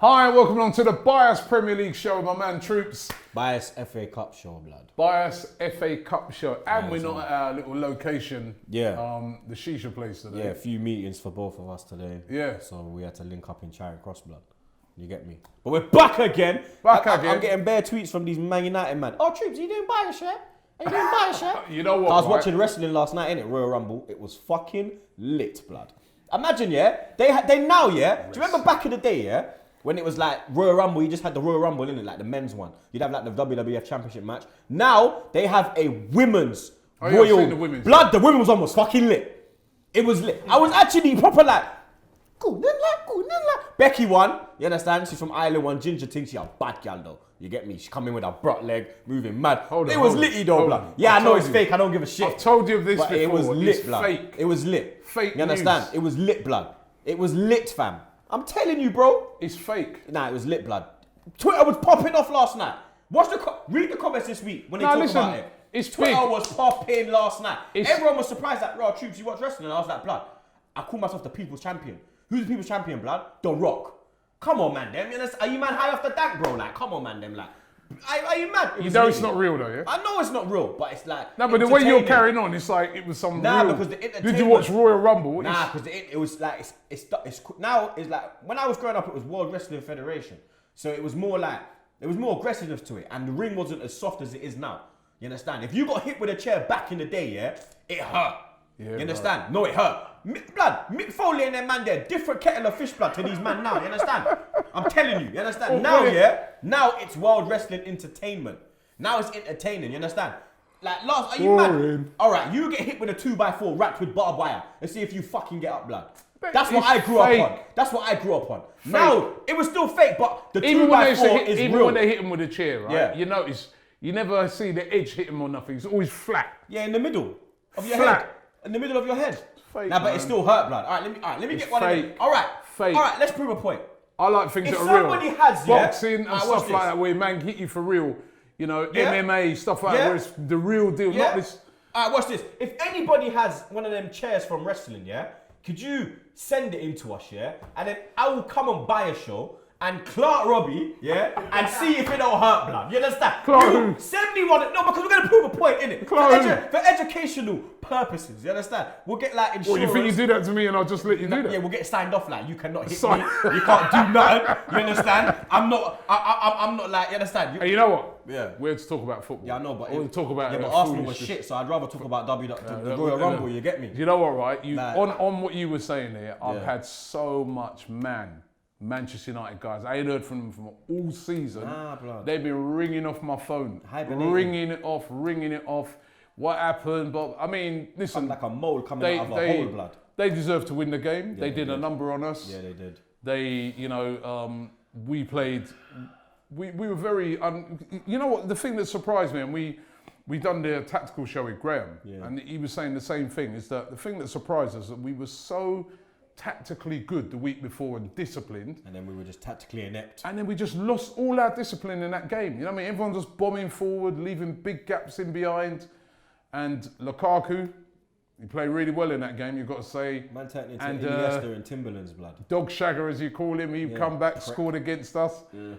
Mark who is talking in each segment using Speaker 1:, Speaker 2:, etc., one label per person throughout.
Speaker 1: Hi, welcome along to the Bias Premier League show with my man Troops.
Speaker 2: Bias FA Cup show, blood.
Speaker 1: Bias FA Cup show. And we're not at our little location,
Speaker 2: Yeah.
Speaker 1: the Shisha place today.
Speaker 2: Yeah, a few meetings for both of us today.
Speaker 1: Yeah.
Speaker 2: So we had to link up in Charing Cross, blood. You get me? But we're back again. I'm getting bare tweets from these Man United man. Oh, Troops, are you doing Bias, yeah? Are you doing Bias, yeah?
Speaker 1: You know what,
Speaker 2: I was
Speaker 1: right?
Speaker 2: watching wrestling last night, innit? Royal Rumble. It was fucking lit, blood. Imagine, yeah? They now, yeah? Do you remember back in the day, yeah? When it was like Royal Rumble, you just had the Royal Rumble, innit? Like the men's one. You'd have like the WWF Championship match. Now, they have a women's Royal...
Speaker 1: I've seen the women's.
Speaker 2: Blood, the women was almost fucking lit. It was lit. I was actually proper like... Becky won, you understand? She's from Ireland, one ginger thing. She a bad gal though. You get me? She come in with her brought leg, moving mad. It was litty though, blood. Yeah, I know it's fake. I don't give a shit.
Speaker 1: I've told you of this before.
Speaker 2: It was lit,
Speaker 1: it's
Speaker 2: blood.
Speaker 1: fake.
Speaker 2: It was lit.
Speaker 1: Fake
Speaker 2: You understand?
Speaker 1: news.
Speaker 2: It was lit, blood. It was lit, fam. I'm telling you, bro.
Speaker 1: It's fake.
Speaker 2: Nah, it was lit, blood. Twitter was popping off last night. Read the comments this week when they talk about it.
Speaker 1: It's
Speaker 2: Twitter
Speaker 1: big.
Speaker 2: was popping last night. Everyone was surprised that, raw Troops, you watch wrestling? And I was like, blood, I call myself the People's Champion. Who's the People's Champion, blood? The Rock. Come on, man, them. Are you man high off the dank, bro? Like, come on, man, them. Like, are you mad?
Speaker 1: You know it's not real though, yeah?
Speaker 2: I know it's not real, but it's like...
Speaker 1: No, but the way you're carrying on, it's like it was some real...
Speaker 2: because the entertainment...
Speaker 1: Did you watch Royal Rumble?
Speaker 2: Nah, because it was like... Now, it's like... When I was growing up, it was World Wrestling Federation. So it was more like... There was more aggressiveness to it. And the ring wasn't as soft as it is now. You understand? If you got hit with a chair back in the day, yeah, it hurt.
Speaker 1: Yeah,
Speaker 2: you understand? Right. No, it hurt. Mick Foley and them man there, different kettle of fish blood to these man now. You understand? I'm telling you. You understand? Now, yeah, now it's World Wrestling Entertainment. Now it's entertaining. You understand? Like last, are you mad? All right, you get hit with a 2x4 wrapped with barbed wire and see if you fucking get up, blood. That's what I grew up on. That's what I grew up on. Fake. Now it was still fake, but the 2x4 is real.
Speaker 1: Even when they hit him with a chair, right?
Speaker 2: Yeah.
Speaker 1: You notice you never see the edge hit him or nothing. It's always flat.
Speaker 2: Yeah, in the middle of your head. In the middle of your head.
Speaker 1: Fake,
Speaker 2: nah, but it still hurt, blood. All right, let me get one of them. All right,
Speaker 1: fake.
Speaker 2: All right, let's prove a point.
Speaker 1: I like things that are real.
Speaker 2: If somebody has, yeah,
Speaker 1: boxing and stuff like that, where man hit you for real. You know, MMA stuff like that, where it's the real deal, not this.
Speaker 2: All right, watch this. If anybody has one of them chairs from wrestling, yeah, could you send it in to us, yeah, and then I will come and buy a show. And Clark Robbie, yeah, and see if it don't hurt, blood. You understand?
Speaker 1: Clark
Speaker 2: send me one. No, because we're gonna prove a point, innit? For educational purposes. You understand? We'll get like insurance.
Speaker 1: Well, you think you do that to me, and I'll just let you do that?
Speaker 2: Yeah, we'll get signed off. Like you cannot hit me. You can't do nothing. You understand? I'm not like. You understand?
Speaker 1: Hey, you know what?
Speaker 2: Yeah.
Speaker 1: We're here to talk about football.
Speaker 2: Yeah, I know, but
Speaker 1: we'll talk about.
Speaker 2: Yeah, but Arsenal was shit, so I'd rather talk about the Royal Rumble. You get me?
Speaker 1: You know what? Right? On what you were saying there, I've had so much Manchester United guys. I ain't heard from them from all season.
Speaker 2: Blood.
Speaker 1: They've been ringing off my phone. Ringing it off. What happened? But I mean, listen.
Speaker 2: Like a mole coming out of a hole, blood.
Speaker 1: They deserve to win the game.
Speaker 2: Yeah,
Speaker 1: they did a number on us.
Speaker 2: Yeah, they did.
Speaker 1: They, we played. We were very. You know what? The thing that surprised me, and we done the tactical show with Graham, and he was saying the same thing. Is that the thing that surprised us that we were so tactically good the week before and disciplined.
Speaker 2: And then we were just tactically inept.
Speaker 1: And then we just lost all our discipline in that game. You know what I mean? Everyone just bombing forward, leaving big gaps in behind. And Lukaku, he played really well in that game, you've got to say.
Speaker 2: Man turned into Iniesta and Timberland's, blood.
Speaker 1: Dog Shagger, as you call him, he come back, scored against us. Yeah.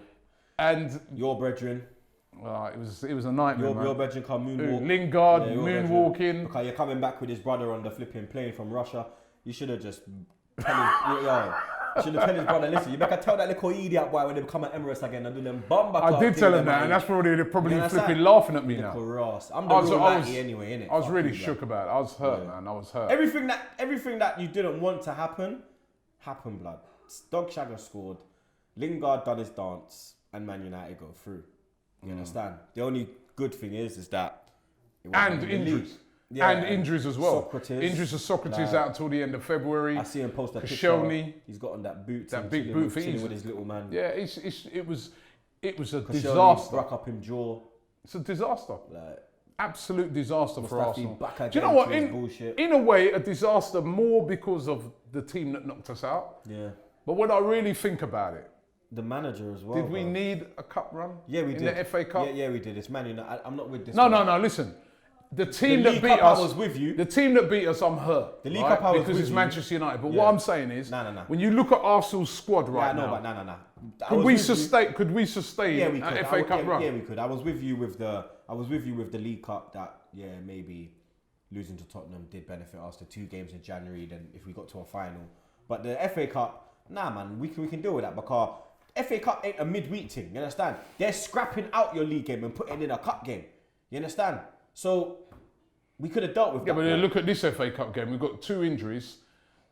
Speaker 1: And
Speaker 2: your brethren.
Speaker 1: It was a nightmare,
Speaker 2: Your brethren come moonwalk.
Speaker 1: Lingard, moonwalking.
Speaker 2: Okay, you're coming back with his brother on the flipping plane from Russia. You should have just should have told his brother, listen, you better tell that little idiot boy when they come at Emirates again and do them bomber.
Speaker 1: I did tell him that, and that's probably flipping laughing at me now.
Speaker 2: Ross. I'm the real lackey anyway, innit?
Speaker 1: I was really shook about it. I was hurt, man. I was hurt.
Speaker 2: Everything that you didn't want to happen, happened, blood. Dog Shagger scored, Lingard done his dance, and Man United go through. You understand? The only good thing is that...
Speaker 1: And injuries.
Speaker 2: Yeah,
Speaker 1: and injuries as well.
Speaker 2: Injuries
Speaker 1: of Socrates out until the end of February.
Speaker 2: I see him post a picture. He's got on that boot.
Speaker 1: That big boot for
Speaker 2: with his little man.
Speaker 1: Yeah, it was a disaster.
Speaker 2: Broke up him jaw.
Speaker 1: It's a disaster. Absolute disaster for Arsenal.
Speaker 2: Do
Speaker 1: you know what? In a way, a disaster more because of the team that knocked us out.
Speaker 2: Yeah.
Speaker 1: But when I really think about it,
Speaker 2: the manager as well.
Speaker 1: Did we need a cup run?
Speaker 2: Yeah, we did.
Speaker 1: In the FA Cup?
Speaker 2: Yeah, we did. It's Man United. I'm not with this.
Speaker 1: No. Listen. The team that beat us,
Speaker 2: I was with you.
Speaker 1: The team that beat us, I'm hurt.
Speaker 2: The League Cup I was
Speaker 1: because
Speaker 2: with
Speaker 1: it's
Speaker 2: you.
Speaker 1: Manchester United. But what I'm saying is, when you look at Arsenal's squad right now,
Speaker 2: no.
Speaker 1: Could we sustain
Speaker 2: Yeah, we could.
Speaker 1: an FA Cup run?
Speaker 2: Yeah, we could. I was with you with the League Cup. That maybe losing to Tottenham did benefit us. The 2 games in January. Then if we got to a final, but the FA Cup, nah, man, we can deal with that because FA Cup ain't a midweek thing. You understand? They're scrapping out your league game and putting in a cup game. You understand? So we could have dealt with that.
Speaker 1: Yeah, but look at this FA Cup game. We've got 2 injuries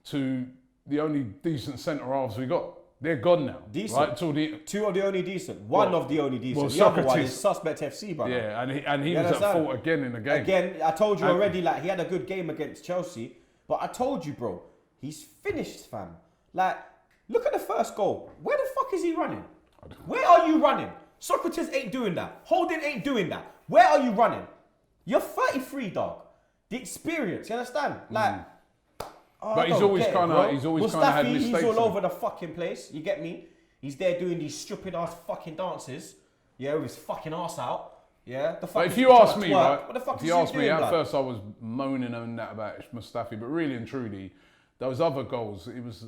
Speaker 1: to the only decent centre halves we got. They're gone now.
Speaker 2: Decent.
Speaker 1: Right?
Speaker 2: 2 of the only decent. One of the only decent. The
Speaker 1: Socrates,
Speaker 2: other one is Suspect FC, brother.
Speaker 1: Yeah, and he was at fault again in the game.
Speaker 2: Again, I told you already, like, he had a good game against Chelsea, but I told you, bro, he's finished, fam. Like, look at the first goal. Where the fuck is he running? Where are you running? Socrates ain't doing that. Holding ain't doing that. Where are you running? You're 33, dog. The experience, you understand? Like,
Speaker 1: but he's always kind of had mistakes.
Speaker 2: He's all over the fucking place. You get me? He's there doing these stupid ass fucking dances. Yeah, with his fucking ass out. Yeah. The fuck.
Speaker 1: But if you ask me, right?
Speaker 2: What the fuck
Speaker 1: if you ask me, at first I was moaning and that about Mustafi, but really and truly, those other goals, it was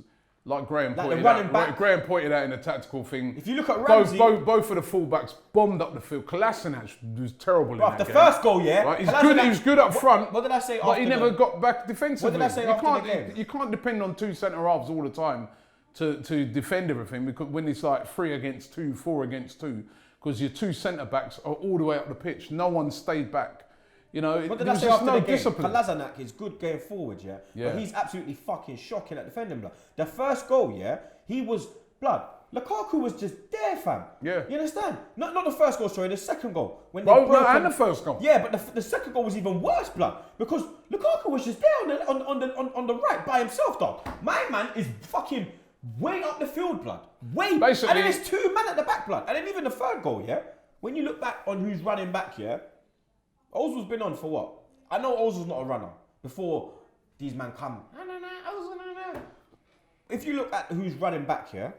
Speaker 1: like Graham pointed out. Graham pointed out in a tactical thing.
Speaker 2: If you look at Ramsey,
Speaker 1: both of the fullbacks bombed up the field. Kolasinac was terrible in that
Speaker 2: the
Speaker 1: game.
Speaker 2: first goal, yeah.
Speaker 1: Right? He was good up front.
Speaker 2: What did I say?
Speaker 1: But he never got back defensively.
Speaker 2: What did I say after the game?
Speaker 1: You can't depend on 2 centre halves all the time to defend everything, because when it's like 3 against 2, 4 against 2, because your 2 centre backs are all the way up the pitch. No one stayed back. You know,
Speaker 2: what did I say after the game?
Speaker 1: Discipline.
Speaker 2: Kolasinac is good going forward, yeah? But he's absolutely fucking shocking at defending, blood. The first goal, yeah, he was, blood. Lukaku was just there, fam.
Speaker 1: Yeah.
Speaker 2: You understand? Not the first goal, sorry, the second goal.
Speaker 1: And the first goal.
Speaker 2: Yeah, but the second goal was even worse, blood. Because Lukaku was just there on the right by himself, dog. My man is fucking way up the field, blood.
Speaker 1: Basically,
Speaker 2: and then there's 2 men at the back, blood. And then even the third goal, yeah? When you look back on who's running back, yeah? Ozil's been on for what? I know Ozil's not a runner. Before these men come, no. If you look at who's running back here,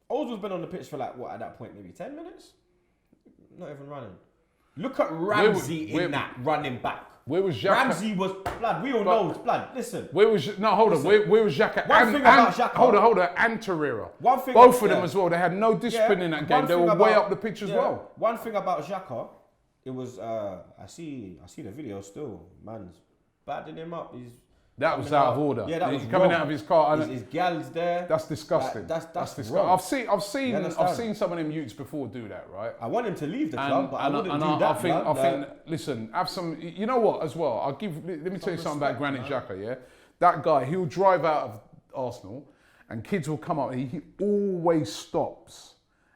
Speaker 2: Ozil's been on the pitch for like, what, at that point, maybe 10 minutes? Not even running. Look at Ramsey in that running back.
Speaker 1: Where was Xhaka?
Speaker 2: Ramsey was, blood, we all know it's blood. Listen.
Speaker 1: Where was Xhaka?
Speaker 2: One thing about Xhaka.
Speaker 1: Hold on, and Torreira.
Speaker 2: Both
Speaker 1: of them as well. They had no discipline in that game. They were way up the pitch as well.
Speaker 2: One thing about Xhaka, it was, I see the video still. Man's battering him up.
Speaker 1: That was out of order.
Speaker 2: Yeah, that was
Speaker 1: coming
Speaker 2: wrong.
Speaker 1: out of his car.
Speaker 2: His gal's there.
Speaker 1: That's disgusting.
Speaker 2: That's
Speaker 1: disgusting.
Speaker 2: wrong.
Speaker 1: I've seen some of them youths before do that, right?
Speaker 2: I want him to leave the club, but I wouldn't do that.
Speaker 1: I think, listen, have some. You know what? As well, let me tell you something about Granit Xhaka. Yeah, that guy. He'll drive out of Arsenal, and kids will come up. He always stops.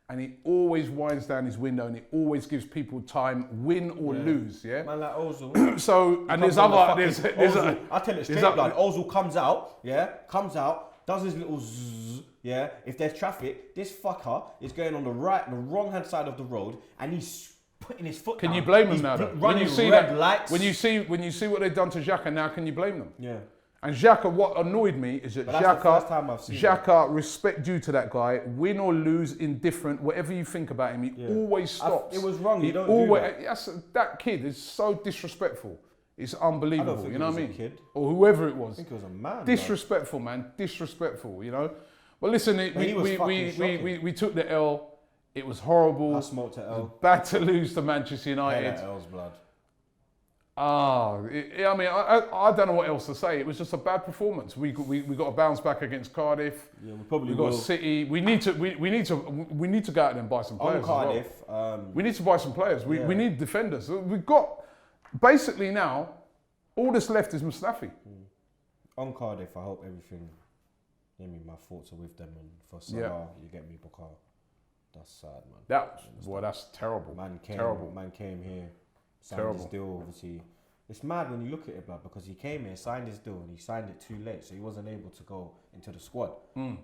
Speaker 1: And he always winds down his window, and he always gives people time, win or lose. Yeah.
Speaker 2: Man like Ozil.
Speaker 1: So and there's other. There's
Speaker 2: I tell it straight, blood. Ozil comes out, does his little zzz, yeah. If there's traffic, this fucker is going on the wrong hand side of the road, and he's putting his foot.
Speaker 1: Can
Speaker 2: down.
Speaker 1: you blame him now? Though?
Speaker 2: When you see red lights.
Speaker 1: When you see what they've done to Xhaka now, can you blame them?
Speaker 2: Yeah.
Speaker 1: And Xhaka, what annoyed me is that Xhaka, respect due to that guy, win or lose, indifferent, whatever you think about him, he always stops.
Speaker 2: It was wrong.
Speaker 1: He
Speaker 2: don't
Speaker 1: always,
Speaker 2: do that.
Speaker 1: That kid is so disrespectful. It's unbelievable.
Speaker 2: I don't think
Speaker 1: you know what I mean?
Speaker 2: Kid.
Speaker 1: Or whoever it was.
Speaker 2: I think it was a man.
Speaker 1: Disrespectful, man. Disrespectful. You know. But listen, we took the L. It was horrible.
Speaker 2: I smoked the L.
Speaker 1: Bad to lose to Manchester United.
Speaker 2: L's blood.
Speaker 1: I mean, I don't know what else to say. It was just a bad performance. We got a bounce back against Cardiff.
Speaker 2: Yeah, we probably
Speaker 1: got
Speaker 2: will.
Speaker 1: City. We need to go out there and buy some players.
Speaker 2: On Cardiff,
Speaker 1: as well. We need to buy some players. We need defenders. We've got basically now all that's left is Mustafi.
Speaker 2: On Cardiff, I hope everything. My thoughts are with them, and for Salah, you get me, Bakar. That's sad, man.
Speaker 1: That's terrible.
Speaker 2: Man came here. Signed his deal, obviously. It's mad when you look at it, blood, because he came here, signed his deal, and he signed it too late, so he wasn't able to go into the squad.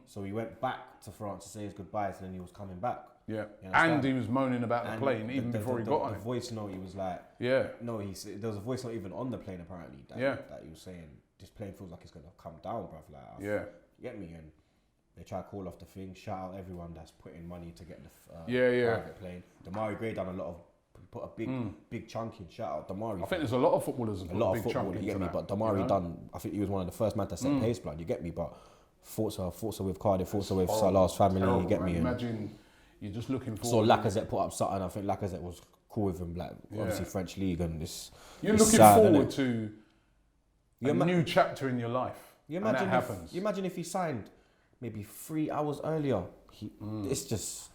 Speaker 2: So he went back to France to say his goodbyes, and then he was coming back.
Speaker 1: Yeah, and he was moaning about the plane even before he got on it.
Speaker 2: The voice note, he was like, no, there was a voice note even on the plane apparently. That he was saying, this plane feels like it's gonna come down, bruv. Like, get me, and they try to call off the thing. Shout out everyone that's putting money to get the private plane. Damari Gray done a lot of put a big chunk in. Shout out Damari.
Speaker 1: I think there's a lot of footballers who've
Speaker 2: a lot
Speaker 1: put a
Speaker 2: of
Speaker 1: big
Speaker 2: football,
Speaker 1: chunk
Speaker 2: you get
Speaker 1: into
Speaker 2: me.
Speaker 1: that,
Speaker 2: But Damari
Speaker 1: you know?
Speaker 2: done. I think he was one of the first man to set pace, blood. You get me. But Forza with Cardiff, Forza with Salah's family.
Speaker 1: Terrible,
Speaker 2: you get me.
Speaker 1: man. Imagine you're just looking for.
Speaker 2: So Lacazette put up something. I think Lacazette was cool with him. Like obviously French league and this.
Speaker 1: You're
Speaker 2: it's
Speaker 1: looking
Speaker 2: sad,
Speaker 1: forward
Speaker 2: innit?
Speaker 1: to a new chapter in your life.
Speaker 2: You
Speaker 1: and that
Speaker 2: imagine
Speaker 1: happens.
Speaker 2: You imagine if he signed maybe 3 hours earlier. It's just,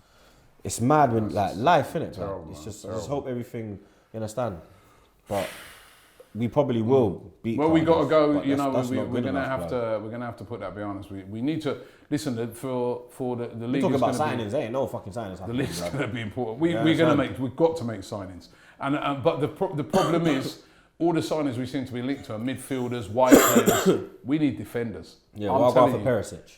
Speaker 2: it's mad when like life, innit?
Speaker 1: Terrible,
Speaker 2: it's
Speaker 1: man.
Speaker 2: just, I just hope everything. You understand? But we probably will beat.
Speaker 1: Well, we got to
Speaker 2: Cardiff,
Speaker 1: go.
Speaker 2: but
Speaker 1: You know,
Speaker 2: that's
Speaker 1: we're
Speaker 2: not good
Speaker 1: gonna
Speaker 2: enough,
Speaker 1: have to put that behind us. We need to listen for the
Speaker 2: We
Speaker 1: league.
Speaker 2: talk
Speaker 1: is
Speaker 2: about
Speaker 1: gonna
Speaker 2: signings. There ain't no fucking signings
Speaker 1: The
Speaker 2: happening.
Speaker 1: league's
Speaker 2: blood.
Speaker 1: going to be important.
Speaker 2: Yeah,
Speaker 1: We've got to make signings. And but the problem is, all the signings we seem to be linked to are midfielders, wide players. We need defenders.
Speaker 2: Yeah,
Speaker 1: I'm
Speaker 2: well, I'll go
Speaker 1: telling
Speaker 2: for
Speaker 1: you,
Speaker 2: Perisic.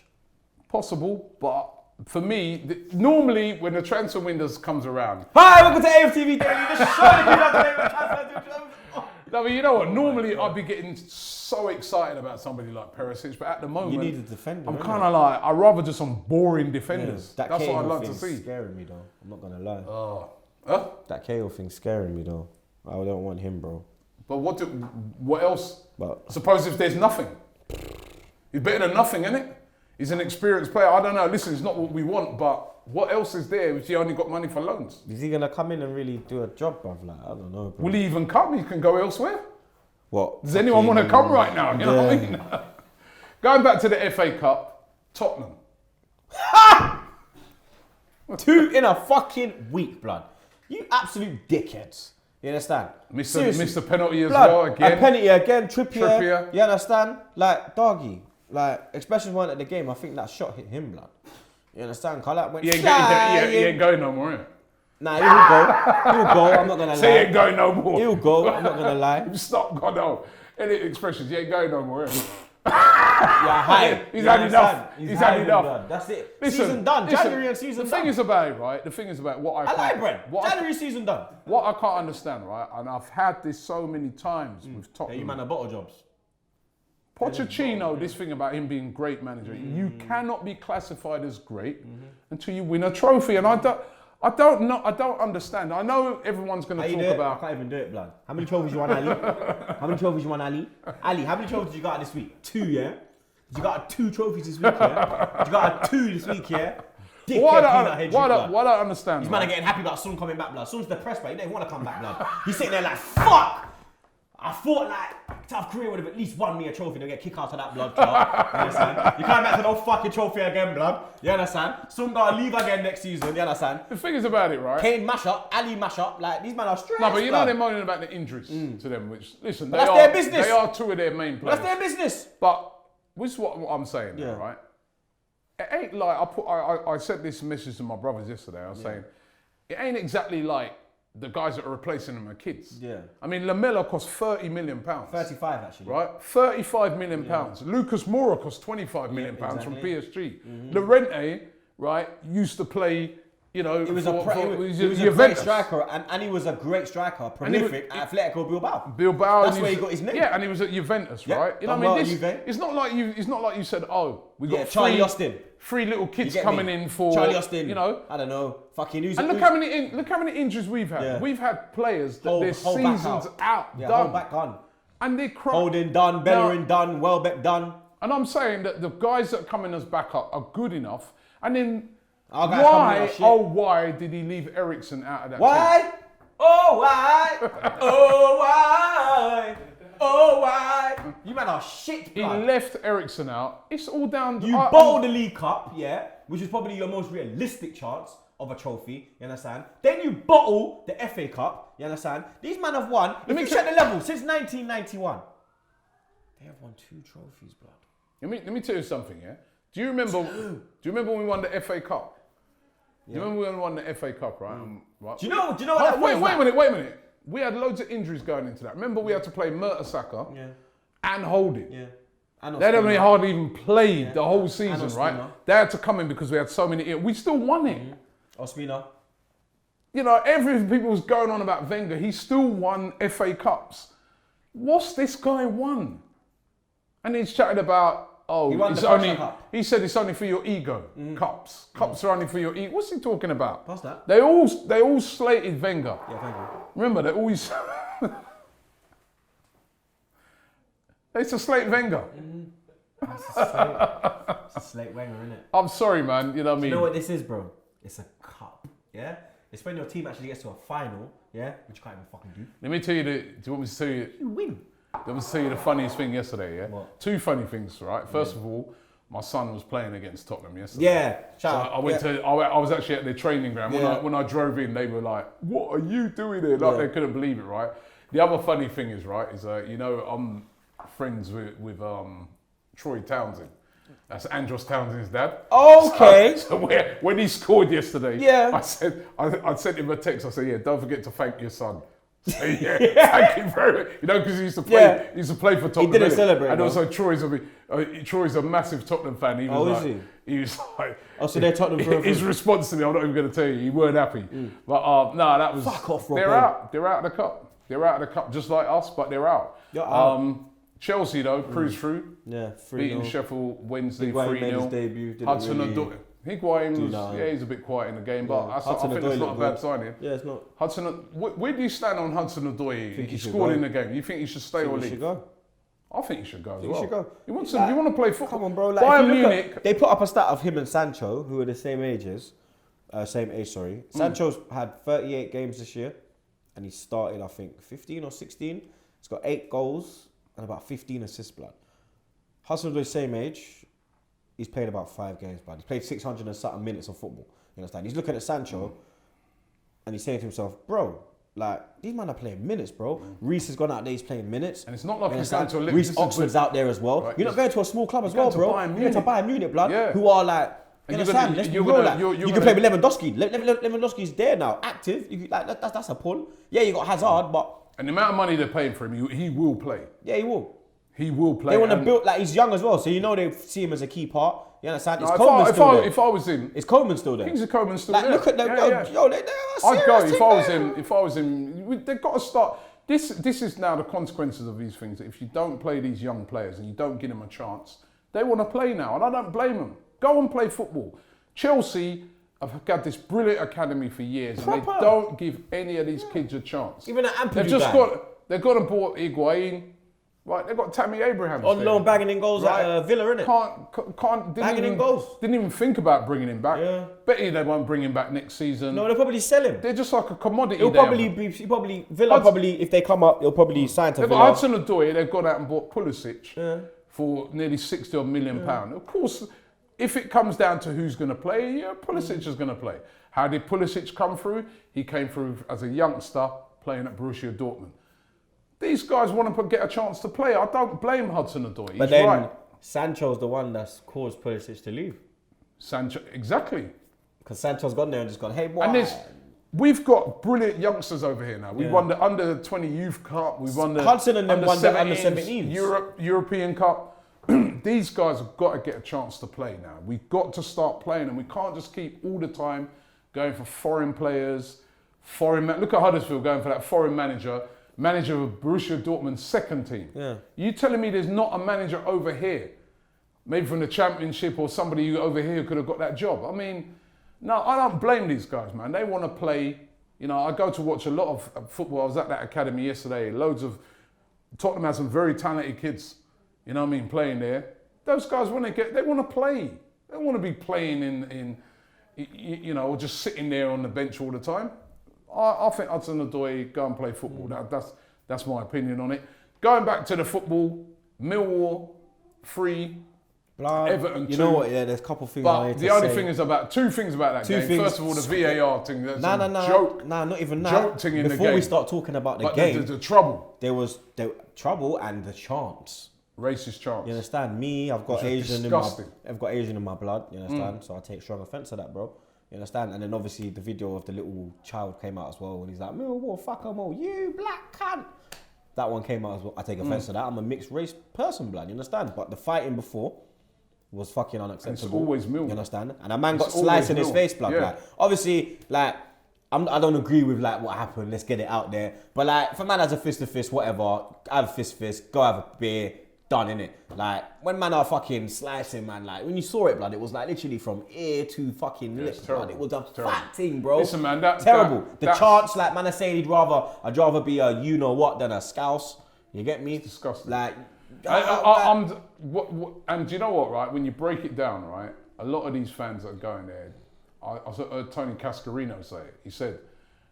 Speaker 1: possible, but for me, normally when the transfer windows comes around,
Speaker 2: Hi, welcome to AFTV Daily. The show that you love to make my transfer.
Speaker 1: no, but you know what? Normally I'd be getting so excited about somebody like Perisic, but at the moment,
Speaker 2: You need a defender.
Speaker 1: I'm
Speaker 2: innit?
Speaker 1: kind of like, I'd rather just some boring defenders.
Speaker 2: That
Speaker 1: That's what
Speaker 2: Cahill
Speaker 1: I'd love to
Speaker 2: thing's
Speaker 1: see.
Speaker 2: scaring me though. I'm not gonna lie.
Speaker 1: Huh?
Speaker 2: That Cahill thing's scaring me though. I don't want him, bro.
Speaker 1: But what else?
Speaker 2: But
Speaker 1: Suppose if there's nothing. He's better than nothing, isn't it? He's an experienced player. I don't know. Listen, it's not what we want, but what else is there if you only got money for loans?
Speaker 2: is he gonna come in and really do a job, bruv? Like, I don't know, bro.
Speaker 1: Will he even come? He can go elsewhere.
Speaker 2: What?
Speaker 1: Does anyone want to come right now? You know what I mean? Going back to the FA Cup, Tottenham.
Speaker 2: 2 in a fucking week, blood. You absolute dickheads. You understand?
Speaker 1: Missed the penalty as
Speaker 2: Blood,
Speaker 1: well again.
Speaker 2: a penalty again, Trippier.
Speaker 1: Trippier.
Speaker 2: You understand? Like, doggy. Like, especially one at the game, I think that shot hit him, blood. You understand? Cause like went
Speaker 1: He
Speaker 2: flying.
Speaker 1: ain't going no more, innit?
Speaker 2: Nah, he'll go. He'll go. I'm not gonna lie.
Speaker 1: Say he ain't going no more.
Speaker 2: He'll go. I'm not gonna lie.
Speaker 1: Stop, God, no. Any expressions, he ain't going no more, innit?
Speaker 2: Yeah, hi.
Speaker 1: He's
Speaker 2: You
Speaker 1: had
Speaker 2: understand?
Speaker 1: enough. He's had enough.
Speaker 2: Blood. That's it.
Speaker 1: Listen,
Speaker 2: season done.
Speaker 1: listen,
Speaker 2: January and season
Speaker 1: the
Speaker 2: done.
Speaker 1: thing is about it, right? The thing is about what I
Speaker 2: I like
Speaker 1: can't-
Speaker 2: Brent.
Speaker 1: what I-
Speaker 2: January season done.
Speaker 1: What I can't understand, right? And I've had this so many times with
Speaker 2: Yeah,
Speaker 1: Tottenham.
Speaker 2: you man are bottle jobs.
Speaker 1: Pochettino, this thing about him being great manager, you cannot be classified as great until you win a trophy. And I don't know. I don't understand. I know everyone's going to talk
Speaker 2: I
Speaker 1: about.
Speaker 2: can't even do it, blood. How many trophies you won, Ali? How many trophies you won, Ali? Ali, how many trophies you got this week? 2, yeah? You got 2 trophies this week, yeah? You got 2 this week, yeah? Dickhead,
Speaker 1: What I don't understand.
Speaker 2: These man are getting happy about Son coming back, blood. Son's depressed, but he don't want to come back, blood. He's sitting there like, fuck! I thought like South Korea would have at least won me a trophy. They'll get kicked out of that blood club. You understand? You can't back to no fucking trophy again, blood. You understand? Some gotta leave again next season. You understand?
Speaker 1: The thing is about it, right?
Speaker 2: Kane mash up, Ali mash up. Like these men are stressed.
Speaker 1: No, but you know
Speaker 2: blood.
Speaker 1: they're moaning about the injuries to them, which listen,
Speaker 2: But that's their business.
Speaker 1: They are 2 of their main players.
Speaker 2: That's their business.
Speaker 1: But this is what I'm saying,
Speaker 2: Yeah.
Speaker 1: right? It ain't like I said this message to my brothers yesterday. I was saying it ain't exactly like the guys that are replacing them are kids.
Speaker 2: Yeah.
Speaker 1: I mean, Lamella cost £30 million.
Speaker 2: 35 actually.
Speaker 1: Right? £35 million. Lucas Moura cost £25 million from
Speaker 2: exactly.
Speaker 1: PSG. Llorente, right, used to play, you know,
Speaker 2: He was
Speaker 1: for
Speaker 2: a great
Speaker 1: Juventus.
Speaker 2: striker, and he was a great striker, prolific at Atletico Bilbao.
Speaker 1: Bilbao.
Speaker 2: That's where he got his name.
Speaker 1: Yeah, and he was at Juventus,
Speaker 2: Yeah,
Speaker 1: right? You know
Speaker 2: done
Speaker 1: what I
Speaker 2: well
Speaker 1: mean?
Speaker 2: at Juve.
Speaker 1: It's not like you said, oh, we got
Speaker 2: Charlie Austin.
Speaker 1: 3 little kids
Speaker 2: You get
Speaker 1: coming
Speaker 2: me?
Speaker 1: in for
Speaker 2: Charlie Austin.
Speaker 1: you know.
Speaker 2: I don't know. Fucking who's
Speaker 1: And look how many injuries we've had. Yeah. We've had players that
Speaker 2: Whole-
Speaker 1: their
Speaker 2: whole back
Speaker 1: seasons
Speaker 2: out.
Speaker 1: out,
Speaker 2: Yeah,
Speaker 1: done,
Speaker 2: hold back on.
Speaker 1: and they cry.
Speaker 2: Holding done, Bellerin done, Welbeck done.
Speaker 1: And I'm saying that the guys that come in as backup are good enough. And then
Speaker 2: Our guys coming in
Speaker 1: why?
Speaker 2: as shit.
Speaker 1: Oh, why did he leave Ericsson out of that? Team?
Speaker 2: Why? Oh why? Oh why? Oh why? You man are shit,
Speaker 1: He
Speaker 2: blood.
Speaker 1: left Ericsson out. It's all down.
Speaker 2: You bottled the League Cup, yeah, which is probably your most realistic chance of a trophy, you understand? Then you bottle the FA Cup, you understand? These men have won, if you check the level, since 1991, they have won 2 trophies, blood.
Speaker 1: Let me tell you something, yeah? Do you remember when we won the FA Cup? Do you remember when we won the FA Cup, right? Right.
Speaker 2: Do you know what that
Speaker 1: wait
Speaker 2: feels
Speaker 1: a minute. We had loads of injuries going into that. Remember we had to play Mertesacker and Holding.
Speaker 2: Yeah. And
Speaker 1: They had only hardly even played the whole
Speaker 2: And
Speaker 1: season, right?
Speaker 2: Ospina.
Speaker 1: They had to come in because we had so many. We still won it.
Speaker 2: Ospina.
Speaker 1: You know, everything people was going on about Wenger, he still won FA Cups. What's this guy won? And he's chatting about Oh,
Speaker 2: He won
Speaker 1: it's
Speaker 2: the
Speaker 1: only.
Speaker 2: Prussia Cup.
Speaker 1: He said it's only for your ego. Cups are only for your ego. What's he talking about?
Speaker 2: What's that?
Speaker 1: They all slated Wenger.
Speaker 2: Yeah, thank you.
Speaker 1: Remember, they always. They used to slate Wenger.
Speaker 2: It's a slate Wenger, innit?
Speaker 1: I'm sorry, man. You know what I mean?
Speaker 2: You know what this is, bro? It's a cup, yeah? It's when your team actually gets to a final, yeah? Which you can't even fucking do.
Speaker 1: Let me tell you. Do you want me to tell you?
Speaker 2: You win.
Speaker 1: Do you want me to tell you the funniest thing yesterday? Yeah.
Speaker 2: What?
Speaker 1: Two funny things, right? First of all, my son was playing against Tottenham yesterday.
Speaker 2: Yeah,
Speaker 1: So
Speaker 2: shout out.
Speaker 1: I went to. I was actually at the training ground.
Speaker 2: Yeah.
Speaker 1: When I drove in, they were like, "What are you doing here?" Like they couldn't believe it, right? The other funny thing is, right, is I'm friends with Troy Townsend. That's Andros Townsend's dad.
Speaker 2: Okay.
Speaker 1: So when he scored yesterday,
Speaker 2: Yeah.
Speaker 1: I said I sent him a text. I said, "Yeah, don't forget to thank your son." So, yeah, thank you very much. You know, because he used to play.
Speaker 2: Yeah.
Speaker 1: He used to play for Tottenham.
Speaker 2: didn't
Speaker 1: innit?
Speaker 2: celebrate,
Speaker 1: And
Speaker 2: though.
Speaker 1: also, Troy's a massive Tottenham fan. He was
Speaker 2: Oh,
Speaker 1: like,
Speaker 2: is
Speaker 1: he was like,
Speaker 2: Oh, so they're Tottenham for
Speaker 1: his response to me, I'm not even going to tell you, he weren't happy. But no, that was.
Speaker 2: Fuck off,
Speaker 1: They're
Speaker 2: Rob.
Speaker 1: out. They're out of the cup. They're out of the cup, just like us, but they're out.
Speaker 2: You're out.
Speaker 1: Chelsea though cruised through,
Speaker 2: Yeah,
Speaker 1: beating
Speaker 2: 3-0.
Speaker 1: Sheffield Wednesday
Speaker 2: Higuain
Speaker 1: 3-0.
Speaker 2: made his debut, didn't
Speaker 1: Hudson
Speaker 2: really
Speaker 1: Odoi. Higuain was,
Speaker 2: nothing.
Speaker 1: he's a bit quiet in the game, but I think
Speaker 2: Hudson-Odoi
Speaker 1: that's not a
Speaker 2: looked
Speaker 1: bad
Speaker 2: good.
Speaker 1: signing.
Speaker 2: Yeah, it's not.
Speaker 1: Hudson, where do you stand on Hudson Odoi?
Speaker 2: think
Speaker 1: He
Speaker 2: he should
Speaker 1: scored
Speaker 2: go.
Speaker 1: in the game. You think he should stay or
Speaker 2: We
Speaker 1: leave?
Speaker 2: should go.
Speaker 1: I think he should go as
Speaker 2: He
Speaker 1: well.
Speaker 2: should go.
Speaker 1: You want to play football?
Speaker 2: Come on, bro. Like, if
Speaker 1: Bayern
Speaker 2: you look
Speaker 1: Munich.
Speaker 2: at- they put up a stat of him and Sancho, who are the same age. Sancho's had 38 games this year, and he started, I think, 15 or 16. He's got 8 goals and about 15 assists, blood. Hudson-Odoi's same age. He's played about 5 games, blood. He's played 600 and something minutes of football. You understand? He's looking at Sancho, and he's saying to himself, bro, like, these men are playing minutes, bro. Reece has gone out there, he's playing minutes.
Speaker 1: And it's not like
Speaker 2: You
Speaker 1: he's going
Speaker 2: understand?
Speaker 1: to a
Speaker 2: Reece
Speaker 1: this is
Speaker 2: Oxford's
Speaker 1: good.
Speaker 2: out there as well.
Speaker 1: Right,
Speaker 2: You're not going to a small club as
Speaker 1: You're
Speaker 2: well,
Speaker 1: going to
Speaker 2: bro.
Speaker 1: Bayern
Speaker 2: You're going to
Speaker 1: Munich.
Speaker 2: Bayern Munich, blood,
Speaker 1: Yeah.
Speaker 2: who are like, you
Speaker 1: And
Speaker 2: understand? Let's be real, like, you can play with Lewandowski. Lewandowski's there now, active. That's a pull. Yeah, you got Hazard, but
Speaker 1: And the amount of money they're paying for him, he will play.
Speaker 2: yeah, he will.
Speaker 1: He will play.
Speaker 2: They want to
Speaker 1: and-
Speaker 2: build, like, he's young as well, so you know they see him as a key part. You understand? Is
Speaker 1: No,
Speaker 2: Coleman still there?
Speaker 1: if I was him,
Speaker 2: Is Coleman still there?
Speaker 1: Kings of Coleman still
Speaker 2: Like,
Speaker 1: there.
Speaker 2: look at them.
Speaker 1: Yeah,
Speaker 2: Yo,
Speaker 1: yeah.
Speaker 2: yo, they're a
Speaker 1: I'd go
Speaker 2: serious
Speaker 1: if
Speaker 2: team,
Speaker 1: I was
Speaker 2: man.
Speaker 1: him. If I was him, they've got to start. This is now the consequences of these things. If you don't play these young players and you don't give them a chance, they want to play now, and I don't blame them. Go and play football. Chelsea have had this brilliant academy for years, and they
Speaker 2: Proper.
Speaker 1: don't give any of these kids a chance.
Speaker 2: Even an
Speaker 1: They've
Speaker 2: Ampadu
Speaker 1: just
Speaker 2: guy.
Speaker 1: they've got and bought Higuain. Right, they've got Tammy Abraham
Speaker 2: On loan, bagging in goals at Villa, innit? Bagging in goals.
Speaker 1: Didn't even think about bringing him back.
Speaker 2: Yeah.
Speaker 1: Bet you they won't bring him back next season.
Speaker 2: No, they'll probably sell him.
Speaker 1: They're just like a commodity.
Speaker 2: He'll
Speaker 1: there.
Speaker 2: probably Villa probably, if they come up, he'll probably sign to
Speaker 1: They've
Speaker 2: Villa.
Speaker 1: got Hudson Odoi, they've gone out and bought Pulisic for nearly 60 odd million pounds. Of course, if it comes down to who's going to play, yeah, Pulisic is going to play. How did Pulisic come through? He came through as a youngster playing at Borussia Dortmund. These guys want to get a chance to play. I don't blame Hudson Odoi.
Speaker 2: But
Speaker 1: He's
Speaker 2: then
Speaker 1: right.
Speaker 2: Sancho's the one that's caused Pulisic to leave.
Speaker 1: Sancho, exactly.
Speaker 2: Because Sancho's gone there and just gone, hey, boy.
Speaker 1: And we've got brilliant youngsters over here now. We won the under 20 Youth Cup. We won the
Speaker 2: Hudson and them won the under 17s.
Speaker 1: European Cup. These guys have got to get a chance to play now. We've got to start playing, and we can't just keep all the time going for foreign players. Look at Huddersfield going for that foreign manager of Borussia Dortmund's second team.
Speaker 2: Yeah.
Speaker 1: You telling me there's not a manager over here, maybe from the Championship or somebody over here who could have got that job? I mean, no, I don't blame these guys, man. They want to play. You know, I go to watch a lot of football. I was at that academy yesterday. Tottenham has some very talented kids, you know what I mean, playing there. Those guys, they want to play. They don't want to be playing in or just sitting there on the bench all the time. I think Hudson Odoi, go and play football. That's my opinion on it. Going back to the football, Millwall 3, Everton 2.
Speaker 2: You know what? Yeah, there's a couple things. I
Speaker 1: But
Speaker 2: need
Speaker 1: the
Speaker 2: to
Speaker 1: only
Speaker 2: say.
Speaker 1: thing is about two things about that
Speaker 2: Two
Speaker 1: game.
Speaker 2: things.
Speaker 1: First of all, the VAR thing. That's
Speaker 2: No,
Speaker 1: a joke.
Speaker 2: not even that.
Speaker 1: Joke thing in the
Speaker 2: Before we
Speaker 1: game.
Speaker 2: start talking about the
Speaker 1: But
Speaker 2: game,
Speaker 1: the trouble,
Speaker 2: there was trouble and the chance.
Speaker 1: racist chance.
Speaker 2: You understand? Me, I've got
Speaker 1: Which is
Speaker 2: Asian
Speaker 1: disgusting.
Speaker 2: I've got Asian in my blood. You understand? So I take strong offence to that, bro. You understand? And then obviously the video of the little child came out as well, and he's like, "Millwall, fuck 'em all, you black cunt." That one came out as well. I take offence to that. I'm a mixed race person, blood. You understand? But the fighting before was fucking unacceptable.
Speaker 1: It's always Millwall.
Speaker 2: You understand? And a man got
Speaker 1: It's
Speaker 2: sliced in
Speaker 1: always
Speaker 2: his
Speaker 1: Millwall.
Speaker 2: face, blood.
Speaker 1: Yeah.
Speaker 2: Like, obviously, like. I don't agree with like what happened. Let's get it out there. But like, if a man has a fist to fist, whatever, have a fist, go have a beer, done, innit? Like, when man are fucking slicing, man, like, when you saw it, blood, it was like literally from ear to fucking lip, blood. It was a fat thing, bro.
Speaker 1: Listen, man, that's
Speaker 2: terrible. The chance, like, man, I say I'd rather be a you-know-what than a scouse. You get me?
Speaker 1: It's disgusting.
Speaker 2: Like,
Speaker 1: and do you know what, right? When you break it down, right, a lot of these fans that are going there, I heard Tony Cascarino say it. He said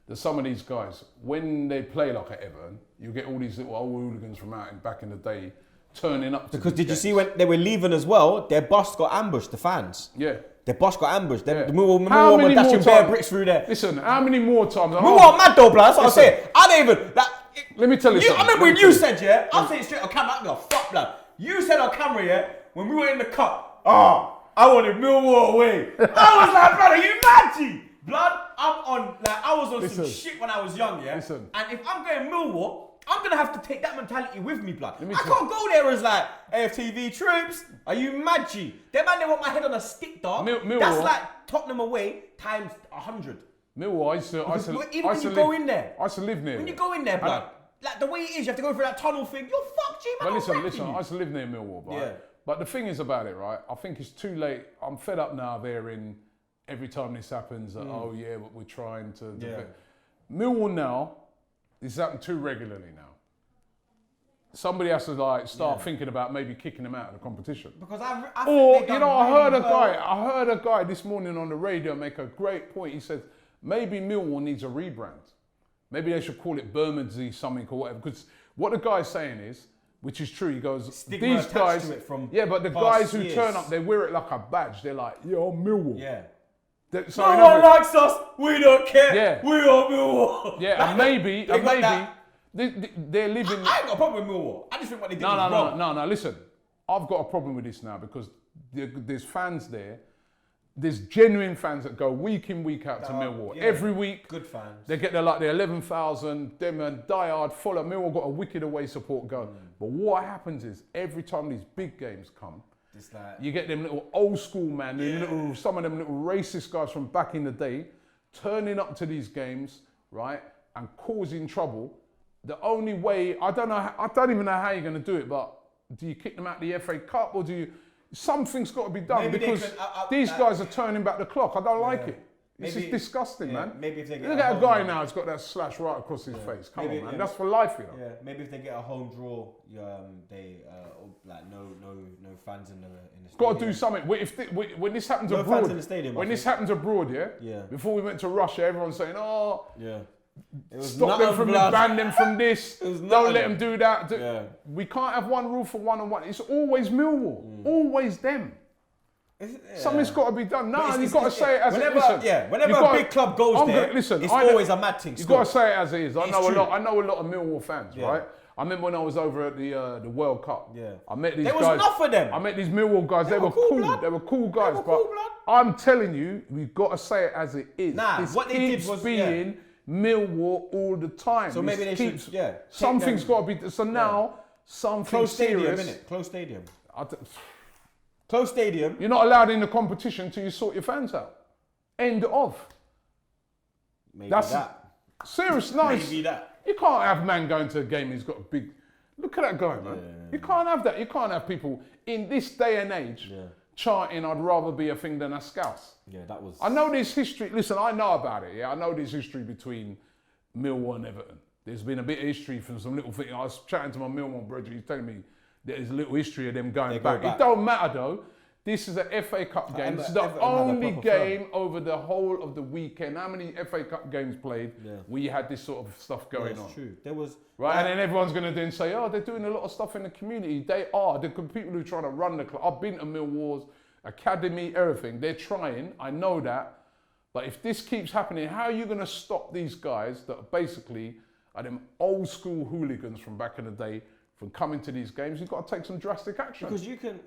Speaker 1: that some of these guys, when they play like at Everton, you get all these little old hooligans from back in the day turning up.
Speaker 2: Because did you see when they were leaving as well, their bus got ambushed, the fans?
Speaker 1: Yeah.
Speaker 2: Their bus got ambushed.
Speaker 1: Yeah.
Speaker 2: The Millwall were dashing bare bricks through there.
Speaker 1: Listen, how many more times?
Speaker 2: Millwall mad though, blood. That's what I'm saying. I don't even...
Speaker 1: Let me tell you something.
Speaker 2: I remember when you said, yeah, I'm saying straight on camera, I go, fuck, blood. You said on camera, yeah, when we were in the cup, I wanted Millwall away. I was like, blood, are you mad, G? Blood, I was on some shit when I was young, yeah?
Speaker 1: Listen.
Speaker 2: And if I'm going Millwall, I'm going to have to take that mentality with me, blood. I can't go there as like, AFTV troops, are you mad, G? Them man, they want my head on a stick, dog. That's like Tottenham away times 100.
Speaker 1: Millwall, I used to
Speaker 2: go in there.
Speaker 1: I used to live near.
Speaker 2: When you go in there, blood, like the way it is, you have to go through that tunnel thing. You're fucked, G, man.
Speaker 1: But listen, I used to live near Millwall, right?
Speaker 2: Yeah.
Speaker 1: But the thing is about it, right? I think it's too late. I'm fed up now. Every time this happens, that, oh yeah, but we're trying to.
Speaker 2: Yeah.
Speaker 1: Millwall now, this is happening too regularly now. Somebody has to like start thinking about maybe kicking them out of the competition.
Speaker 2: Because I
Speaker 1: heard a guy this morning on the radio make a great point. He said maybe Millwall needs a rebrand. Maybe they should call it Bermondsey something or whatever. Because what the guy's saying is, which is true, he goes,
Speaker 2: stigma
Speaker 1: these guys,
Speaker 2: to it from
Speaker 1: but the guys who turn up, they wear it like a badge. They're like, yo, Millwall.
Speaker 2: Yeah.
Speaker 1: So
Speaker 2: no one likes us. We don't care.
Speaker 1: Yeah.
Speaker 2: We are Millwall.
Speaker 1: Yeah, and maybe they're living.
Speaker 2: I ain't got a problem with Millwall. I just think what they did was wrong.
Speaker 1: No. Listen, I've got a problem with this now because there's fans there. There's genuine fans that go week in, week out to Millwall. Every week.
Speaker 2: Good fans.
Speaker 1: They get their 11,000. Them and diehard full of Millwall got a wicked away support go. But what happens is every time these big games come, you get them little old school man, some of them little racist guys from back in the day, turning up to these games, right, and causing trouble. The only way, I don't even know how you're going to do it, but do you kick them out the FA Cup or do you? Something's got to be done because these guys are turning back the clock. I don't like it. This is disgusting, man.
Speaker 2: Maybe if they get
Speaker 1: look at a guy now, he's got that slash right across his face. Come on, man. That's for life, you know.
Speaker 2: Yeah, maybe if they get a home draw, they like no fans in the stadium.
Speaker 1: Got to do something. When this happens abroad,
Speaker 2: fans in the stadium,
Speaker 1: when this happens abroad, before we went to Russia, everyone's saying, stop them from this, ban them from this, don't let them do that. We can't have one rule for one-on-one. It's always Millwall, always them. Something's got to be done. No, you've got to say it as it is.
Speaker 2: Whenever a big club goes there, it's always a mad thing.
Speaker 1: You've got to say it as it is. I know a lot of Millwall fans, right? I remember when I was over at the World Cup. I met these guys.
Speaker 2: There was enough of them.
Speaker 1: I met these Millwall guys. They were cool. They were cool guys. But I'm telling you, we've got to say it as it is.
Speaker 2: What they did was
Speaker 1: being Millwall all the time.
Speaker 2: So maybe they should.
Speaker 1: Something's got to be. So now something serious.
Speaker 2: Close stadium. Close stadium.
Speaker 1: You're not allowed in the competition till you sort your fans out. End of.
Speaker 2: Maybe that.
Speaker 1: Serious, nice.
Speaker 2: Maybe that.
Speaker 1: You can't have man going to a game who's got a big... Look at that guy, man. You can't have that. You can't have people in this day and age chanting, I'd rather be a thing than a scouse.
Speaker 2: Yeah, that was...
Speaker 1: I know there's history. Listen, I know about it, I know there's history between Millwall and Everton. There's been a bit of history from some little thing. I was chatting to my Millwall brother, he's telling me there's a little history of them going back. It don't matter though. This is an FA Cup game. This is the only game over the whole of the weekend. How many FA Cup games played? We had this sort of stuff going on.
Speaker 2: That's true. There was
Speaker 1: right, and then everyone's going to then say, "Oh, they're doing a lot of stuff in the community." They are. The people who are trying to run the club. I've been to Millwall's academy, everything. They're trying. I know that. But if this keeps happening, how are you going to stop these guys that basically are them old school hooligans from back in the day from coming to these games? You've got to take some drastic action.
Speaker 2: Because you can,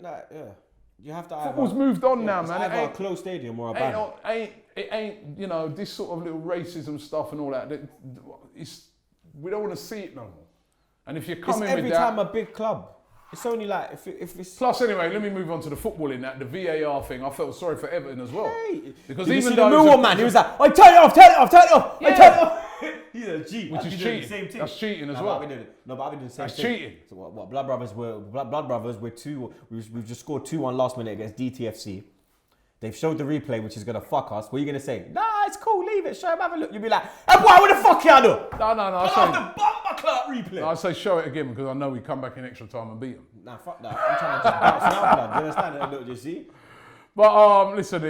Speaker 2: you have to.
Speaker 1: Football's moved on now, man.
Speaker 2: It's either a closed stadium or a ban.
Speaker 1: It ain't, this sort of little racism stuff and all that. We don't want to see it no more. And if you're coming with that,
Speaker 2: every time a big club It's only like if it's.
Speaker 1: Plus, anyway, let me move on to the football in that. The VAR thing, I felt sorry for Everton as well.
Speaker 2: Hey,
Speaker 1: because
Speaker 2: did
Speaker 1: even
Speaker 2: you see
Speaker 1: though
Speaker 2: the Millwall man, he was like, "I turn it off, turn it off, turn it off, I turn it off." He's a G.
Speaker 1: Which is cheating.
Speaker 2: The same thing.
Speaker 1: That's cheating as
Speaker 2: No,
Speaker 1: well.
Speaker 2: but I've been doing the same
Speaker 1: That's
Speaker 2: thing.
Speaker 1: cheating.
Speaker 2: So what? Blood Brothers were 2. We've just scored 2-1 last minute against DTFC. They've showed the replay, which is gonna fuck us. What are you gonna say? Nah, it's cool. Leave it. Show him. Have a look. You'll be like, "Hey, boy, what the fuck you do?"
Speaker 1: No.
Speaker 2: I have the bumper clock replay.
Speaker 1: I say show it again because I know we come back in extra time and beat them.
Speaker 2: Nah, fuck that. I'm trying to just bounce now, blood. You understand that? Look, you see?
Speaker 1: But listen,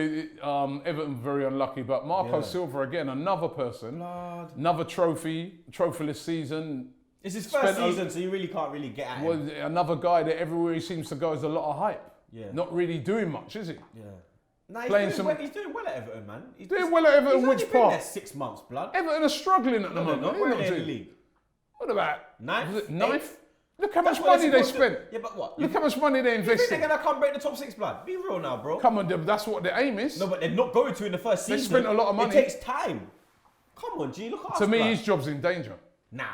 Speaker 1: Everton very unlucky. But Marco
Speaker 2: Yeah.
Speaker 1: Silva again, another person,
Speaker 2: Blood.
Speaker 1: another trophyless season.
Speaker 2: It's his first season, so you really can't really get at him.
Speaker 1: Was another guy that everywhere he seems to go is a lot of hype.
Speaker 2: Yeah.
Speaker 1: Not really doing much, is he?
Speaker 2: Yeah. Nah,
Speaker 1: Playing
Speaker 2: he's doing well at Everton, man. He's
Speaker 1: Doing well at Everton,
Speaker 2: He's
Speaker 1: which
Speaker 2: only been
Speaker 1: part?
Speaker 2: there 6 months, blood.
Speaker 1: Everton are struggling at the moment.
Speaker 2: Not
Speaker 1: They're
Speaker 2: where
Speaker 1: not
Speaker 2: they're in the
Speaker 1: doing-
Speaker 2: league.
Speaker 1: What about
Speaker 2: Ninth?
Speaker 1: Was it ninth?
Speaker 2: Eighth?
Speaker 1: Look how
Speaker 2: That's
Speaker 1: much
Speaker 2: what
Speaker 1: money
Speaker 2: they're
Speaker 1: they
Speaker 2: supposed to-
Speaker 1: spent.
Speaker 2: Yeah, but what?
Speaker 1: Look how much money they
Speaker 2: You think
Speaker 1: invested.
Speaker 2: they're gonna come break the top 6, blood? Be real now, bro.
Speaker 1: Come on, that's what the aim is.
Speaker 2: No, but they're not going to in the first
Speaker 1: They
Speaker 2: season.
Speaker 1: spent a lot of money.
Speaker 2: It takes time. Come on, G. Look at us.
Speaker 1: To me,
Speaker 2: blood.
Speaker 1: his job's in danger.
Speaker 2: Nah.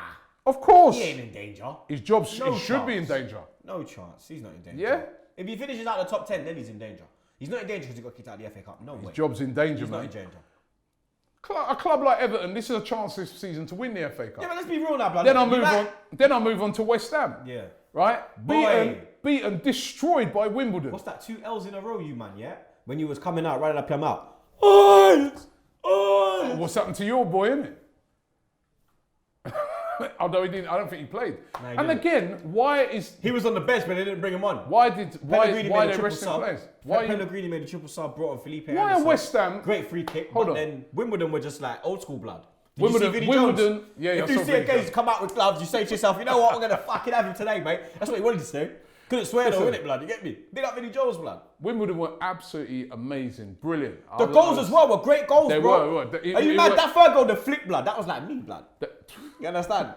Speaker 1: Of course.
Speaker 2: He ain't in danger.
Speaker 1: His job
Speaker 2: No
Speaker 1: should be in
Speaker 2: chance.
Speaker 1: danger.
Speaker 2: No chance. He's not in danger.
Speaker 1: Yeah?
Speaker 2: If he finishes out the top 10, then he's in danger. He's not in danger because he got kicked out of the FA Cup. No way.
Speaker 1: His job's in danger,
Speaker 2: He's
Speaker 1: man.
Speaker 2: not in danger.
Speaker 1: A club like Everton, this is a chance this season to win the FA Cup.
Speaker 2: Yeah, but let's be real now, blood.
Speaker 1: Then I'll move on to West Ham.
Speaker 2: Yeah.
Speaker 1: Right?
Speaker 2: Boy.
Speaker 1: Beaten, destroyed by Wimbledon.
Speaker 2: What's that? 2 L's in a row, you man, yeah? When you was coming out, running up your mouth. Oh!
Speaker 1: What's happened to your boy, innit? Although he didn't, I don't think he played.
Speaker 2: No, he
Speaker 1: and
Speaker 2: didn't.
Speaker 1: again, why is
Speaker 2: He was on the bench, but they didn't bring him on.
Speaker 1: why
Speaker 2: Pellegrini
Speaker 1: why
Speaker 2: made a
Speaker 1: they
Speaker 2: triple
Speaker 1: resting
Speaker 2: sub.
Speaker 1: players? Why
Speaker 2: Pellegrini made a triple sub, brought on Felipe
Speaker 1: why are
Speaker 2: Anderson.
Speaker 1: West Ham?
Speaker 2: Great free kick,
Speaker 1: Hold
Speaker 2: but
Speaker 1: on.
Speaker 2: then Wimbledon were just like old school blood. Did
Speaker 1: Wimbledon-
Speaker 2: you see Vinnie
Speaker 1: Wimbledon-
Speaker 2: Jones?
Speaker 1: yeah,
Speaker 2: If
Speaker 1: I
Speaker 2: you
Speaker 1: saw
Speaker 2: see a
Speaker 1: Vinnie
Speaker 2: guy
Speaker 1: Jones.
Speaker 2: come out with gloves, you say to yourself, you know what, I'm going to fucking have him today, mate. That's what he wanted to say. Couldn't swear though,
Speaker 1: Listen.
Speaker 2: innit, blood? You get me? Big up Vinnie Jones, blood.
Speaker 1: Wimbledon were absolutely amazing, brilliant.
Speaker 2: The goals as well were great goals,
Speaker 1: They
Speaker 2: bro.
Speaker 1: were.
Speaker 2: Are you mad? That third goal, the flick, blood, that was like me, blood.
Speaker 1: That-
Speaker 2: You understand?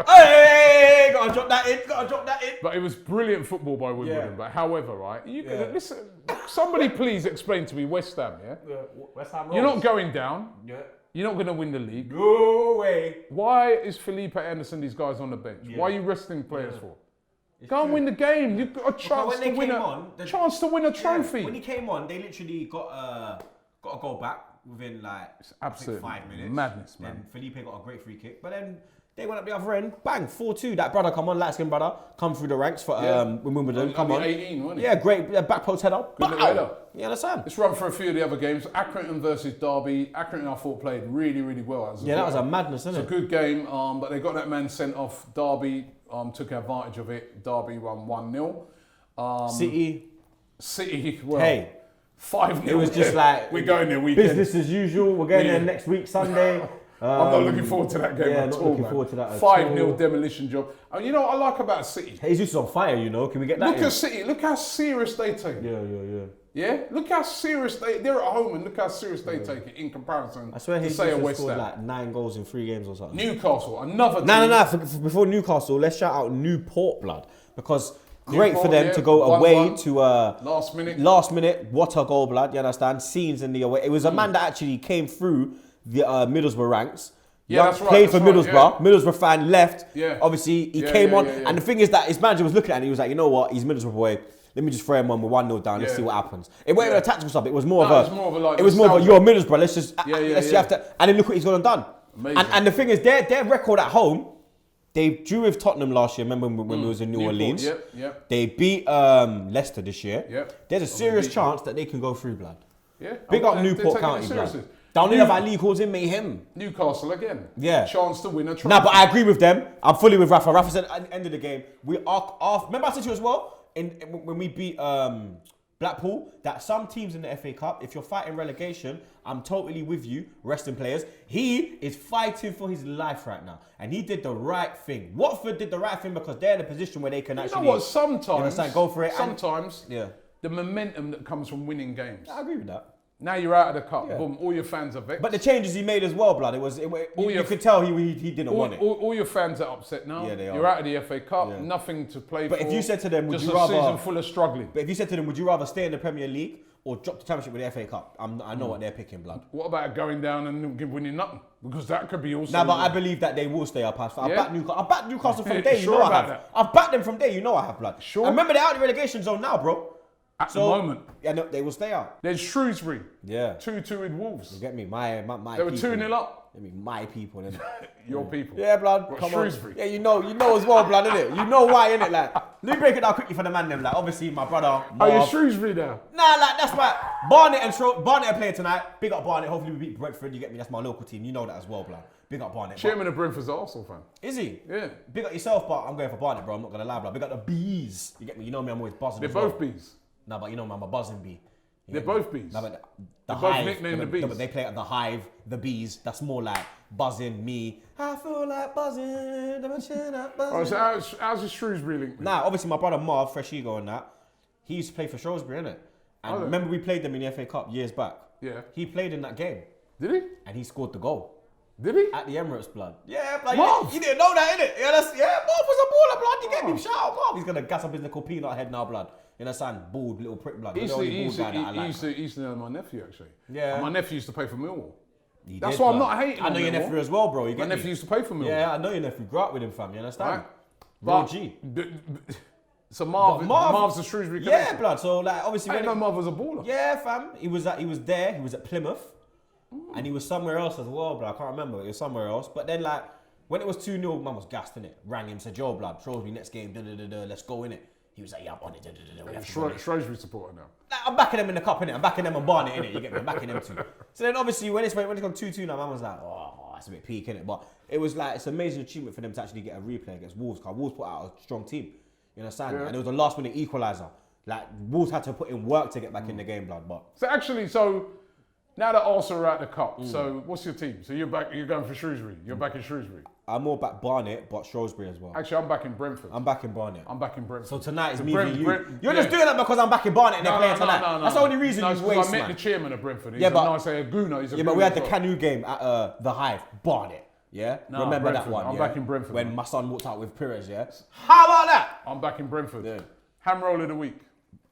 Speaker 2: Hey, gotta drop that in, gotta drop that in.
Speaker 1: But it was brilliant football by Wimbledon.
Speaker 2: Yeah.
Speaker 1: But however, right, you
Speaker 2: Yeah.
Speaker 1: can listen. Somebody please explain to me West Ham. Yeah,
Speaker 2: West Ham
Speaker 1: you're not going down.
Speaker 2: Yeah.
Speaker 1: You're not going to win the league.
Speaker 2: No way.
Speaker 1: Why is Felipe Anderson these guys on the bench?
Speaker 2: Yeah.
Speaker 1: Why are you resting players
Speaker 2: Yeah.
Speaker 1: for? Go and win the game. You've got a chance
Speaker 2: when
Speaker 1: to
Speaker 2: they
Speaker 1: win
Speaker 2: came
Speaker 1: a
Speaker 2: on, the-
Speaker 1: chance to win a
Speaker 2: Yeah,
Speaker 1: trophy.
Speaker 2: when he came on, they literally got a goal back within like
Speaker 1: absolute
Speaker 2: 5 minutes.
Speaker 1: madness, man.
Speaker 2: Then Felipe got a great free kick, but then they went up the other end, bang, 4-2. That brother come on, light-skinned brother, come through the ranks for Wimbledon. Come on,
Speaker 1: 18, wasn't he?
Speaker 2: yeah, great back post header.
Speaker 1: Good little
Speaker 2: Bow!
Speaker 1: header.
Speaker 2: You understand?
Speaker 1: Let's run for a few of the other games. Accrington versus Derby. Accrington, I thought, played really, really well.
Speaker 2: Yeah, that was a madness,
Speaker 1: It's
Speaker 2: isn't
Speaker 1: a
Speaker 2: it?
Speaker 1: good game, but they got that man sent off. Derby took advantage of it. Derby won 1-0. City, well,
Speaker 2: Hey.
Speaker 1: 5-0.
Speaker 2: It was just like
Speaker 1: we're going there weekend.
Speaker 2: business as usual. We're going
Speaker 1: Yeah.
Speaker 2: there next week, Sunday.
Speaker 1: I'm not looking forward to that game
Speaker 2: yeah,
Speaker 1: at
Speaker 2: not
Speaker 1: all,
Speaker 2: looking
Speaker 1: man.
Speaker 2: forward to that at
Speaker 1: 5-0
Speaker 2: all.
Speaker 1: demolition job. And you know what I like about City?
Speaker 2: Jesus is on fire, you know. Can we get that?
Speaker 1: Look
Speaker 2: in?
Speaker 1: at City. Look how serious they take it.
Speaker 2: Yeah.
Speaker 1: Yeah? Look how serious they're at home and look how serious they take it in comparison
Speaker 2: I swear
Speaker 1: to
Speaker 2: Jesus
Speaker 1: say a
Speaker 2: has
Speaker 1: West
Speaker 2: scored
Speaker 1: Ham.
Speaker 2: like 9 goals in 3 games or something.
Speaker 1: Newcastle, another team.
Speaker 2: No. Before Newcastle, let's shout out Newport, blood, because great for
Speaker 1: Newport,
Speaker 2: them
Speaker 1: yeah,
Speaker 2: to go
Speaker 1: 1-1.
Speaker 2: away to
Speaker 1: Last minute.
Speaker 2: What a goal, blood! You understand? Scenes in the away. It was a man that actually came through the Middlesbrough ranks.
Speaker 1: Yeah, that's right,
Speaker 2: Played for
Speaker 1: that's right,
Speaker 2: Middlesbrough. Middlesbrough fan left.
Speaker 1: Yeah.
Speaker 2: Obviously, he
Speaker 1: Yeah,
Speaker 2: came
Speaker 1: yeah,
Speaker 2: on,
Speaker 1: yeah.
Speaker 2: and the thing is that his manager was looking at it and he was like, you know what? He's Middlesbrough away. Let me just throw him on with 1-0 down. Let's
Speaker 1: Yeah.
Speaker 2: see what happens. It wasn't even a tactical stuff. It was more
Speaker 1: No,
Speaker 2: of
Speaker 1: it was more of a, like,
Speaker 2: It was more of a
Speaker 1: nostalgia.
Speaker 2: you're Middlesbrough. Let's just let's see
Speaker 1: yeah.
Speaker 2: after. And then look what he's gone and done.
Speaker 1: Amazing.
Speaker 2: And the thing is, their record at home. They drew with Tottenham last year. Remember when we was in New
Speaker 1: Newport,
Speaker 2: Orleans?
Speaker 1: Yep.
Speaker 2: They beat Leicester this year.
Speaker 1: Yep.
Speaker 2: There's a
Speaker 1: So
Speaker 2: serious
Speaker 1: they beat
Speaker 2: chance that they can go through, blood.
Speaker 1: Yeah.
Speaker 2: Big
Speaker 1: Oh,
Speaker 2: up
Speaker 1: they're
Speaker 2: Newport
Speaker 1: taking it
Speaker 2: County,
Speaker 1: seriously.
Speaker 2: blood. Down in the Valley calls him mayhem.
Speaker 1: Newcastle again.
Speaker 2: Yeah.
Speaker 1: Chance to win a trophy.
Speaker 2: Nah, but I agree with them. I'm fully with Rafa. Rafa said at the end of the game, we are off. Remember I said to you as well, when we beat Blackpool, that some teams in the FA Cup, if you're fighting relegation, I'm totally with you, resting players. He is fighting for his life right now. And he did the right thing. Watford did the right thing because they're in a position where they can
Speaker 1: You
Speaker 2: actually...
Speaker 1: know what? Sometimes,
Speaker 2: understand? Go for it.
Speaker 1: Sometimes,
Speaker 2: Yeah.
Speaker 1: the momentum that comes from winning games.
Speaker 2: I agree with that.
Speaker 1: Now you're out of the cup. Boom. All your fans are vexed.
Speaker 2: But the changes he made as well, blood. You could tell he didn't want it.
Speaker 1: All your fans are upset now.
Speaker 2: Yeah, they are.
Speaker 1: You're out of the FA Cup. Yeah. Nothing to play for.
Speaker 2: But if you said to them, would
Speaker 1: just
Speaker 2: you rather
Speaker 1: a season full of struggling?
Speaker 2: But if you said to them, would you rather stay in the Premier League or drop the Championship with the FA Cup? I know what they're picking, blood.
Speaker 1: What about going down and winning nothing? Because that could be also.
Speaker 2: Nah, but I believe that they will stay up. I backed Newcastle from day. You know I have. I've backed them from day. You know I have, blood.
Speaker 1: Sure.
Speaker 2: I remember they're out of the relegation zone now, bro.
Speaker 1: At the moment.
Speaker 2: Yeah, no, they will stay out.
Speaker 1: There's Shrewsbury.
Speaker 2: Yeah.
Speaker 1: 2-2 with Wolves.
Speaker 2: You get me? My
Speaker 1: they were 2-0 up.
Speaker 2: I mean, my people, innit?
Speaker 1: Your people.
Speaker 2: Yeah, blood.
Speaker 1: What,
Speaker 2: come
Speaker 1: Shrewsbury?
Speaker 2: On. Yeah, you know as well, blood, innit? You know why, innit? Like, let me break it down quickly for the man, them. Like, obviously, my brother.
Speaker 1: Oh, you're Shrewsbury now?
Speaker 2: Nah, like, that's why. Barnet are playing tonight. Big up Barnet. Hopefully, we beat Brentford. You get me? That's my local team. You know that as well, blood. Big up Barnet.
Speaker 1: Chairman of Brentford's an Arsenal fan.
Speaker 2: Is he?
Speaker 1: Yeah.
Speaker 2: Big up yourself, but I'm going for Barnet, bro. I'm not going to lie, blood. Big up the bees. You get me? You know me, I'm always buzzing.
Speaker 1: They're both bees.
Speaker 2: Nah, but you know me, I'm a buzzing bee.
Speaker 1: They're both bees.
Speaker 2: No, but
Speaker 1: They're both nicknamed the bees.
Speaker 2: But they play at the hive, the bees. That's more like buzzing me. I feel like buzzing.
Speaker 1: Oh, so how's the Shrewsbury link?
Speaker 2: Nah, obviously my brother Marv, fresh ego and that, he used to play for Shrewsbury, innit? And remember we played them in the FA Cup years back.
Speaker 1: Yeah.
Speaker 2: He played in that game.
Speaker 1: Did he?
Speaker 2: And he scored the goal.
Speaker 1: Did he?
Speaker 2: At the Emirates, blood. Yeah, like
Speaker 1: Marv.
Speaker 2: you didn't know that, innit? Yeah, Marv was a baller, blood. You get me? Shout out Marv. He's gonna gas up his little peanut head now, blood. You understand? Bald little prick blood.
Speaker 1: He used to know my nephew actually.
Speaker 2: Yeah.
Speaker 1: And my nephew used to play for Millwall.
Speaker 2: That's
Speaker 1: why I'm not hating.
Speaker 2: I know your nephew as well, bro. You get
Speaker 1: my nephew used to play for Millwall.
Speaker 2: Yeah, I know your nephew. Grew up with him, fam. You understand?
Speaker 1: Right.
Speaker 2: Real G.
Speaker 1: So Marv's a Shrewsbury connection.
Speaker 2: Yeah, blood. So like obviously,
Speaker 1: I didn't know Marv was a baller.
Speaker 2: Yeah, fam. He was there. He was at Plymouth, and he was somewhere else as well, blood. I can't remember. It was somewhere else. But then like when it was 2-0, man was gassed, innit? Rang him, said, "Yo, blood, Shrewsbury next game. Let's go, innit?" He was like, "Yeah, I'm on it."
Speaker 1: Shrewsbury supporter now.
Speaker 2: I'm backing them in the cup, innit? I'm backing them on Barnet, innit? You get me? I'm backing them too. So then obviously when it's gone 2-2 now, man was like, "Oh, that's a bit peak, innit?" But it was like it's an amazing achievement for them to actually get a replay against Wolves, because Wolves put out a strong team. You understand? Yeah. And it was the last minute equaliser. Like Wolves had to put in work to get back in the game, blood. But
Speaker 1: so now that Arsenal are out the cup, so what's your team? So you're going for Shrewsbury. You're back in Shrewsbury.
Speaker 2: I'm more back Barnet, but Shrewsbury as well.
Speaker 1: Actually, I'm back in Brentford.
Speaker 2: I'm back in Barnet.
Speaker 1: I'm back in Brentford.
Speaker 2: So tonight is me and you. You're just doing that because I'm back in Barnet and they're playing tonight. No. That's the only reason you waste,
Speaker 1: I met the chairman of Brentford. He's a nice Guna.
Speaker 2: But we had the canoe game at the Hive, Barnet. Yeah?
Speaker 1: No,
Speaker 2: remember
Speaker 1: Brentford.
Speaker 2: that one?
Speaker 1: I'm back in Brentford.
Speaker 2: When my son walked out with Pires, yeah? How about that?
Speaker 1: I'm back in Brentford.
Speaker 2: Yeah.
Speaker 1: Ham roll of the week.